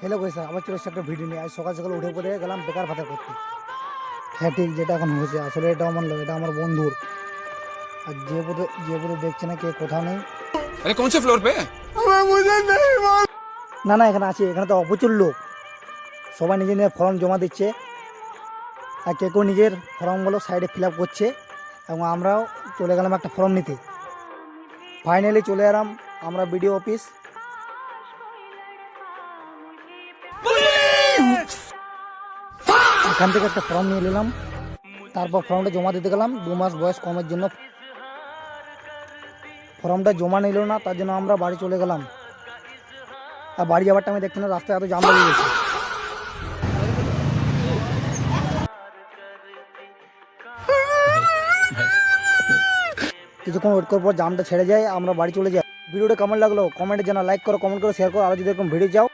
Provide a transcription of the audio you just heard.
Hello guys, আবার চলে এসেছে একটা ভিডিও নিয়ে। আজ সকাল সকাল উঠে পড়ে গেলাম বেকার ভাতা করতে। হ্যাঁ ঠিক, যেটা এখন হয়েছে আসলে এটা আমার নয়, এটা আমার বন্ধুর। আর যে বোধ দেখছে না, কে কোথাও নেই। अरे कौन से फ्लोर पे है? না না, এখানে আছে, এখানে তো প্রচুর লোক। সবাই নিজের নিজের ফর্ম জমা দিচ্ছে, আর কেউ নিজের ফর্মগুলো সাইডে ফিল আপ করছে, এবং আমরাও চলে গেলাম একটা ফর্ম নিতে। ফাইনালি চলে এলাম আমরা বিডিও অফিস। এখান থেকে একটা ফর্ম নিয়ে নিলাম, তারপর ফর্মটা জমা দিতে গেলাম 2 মাস বয়স কমের জন্য। ফর্মটা জমা নিল না, তার জন্য আমরা বাড়ি চলে গেলাম। আর বাড়ি যাওয়ার টাইমে দেখছি না রাস্তায় এত জাম লেগে গেছে। কিছুক্ষণ ওয়েট করার পর জামটা ছেড়ে যায়, আমরা বাড়ি চলে যাই। ভিডিওটা কেমন লাগলো কমেন্টে জানা, লাইক করো, কমেন্ট করো, শেয়ার করো। আর যদি এরকম ভিডিও চাও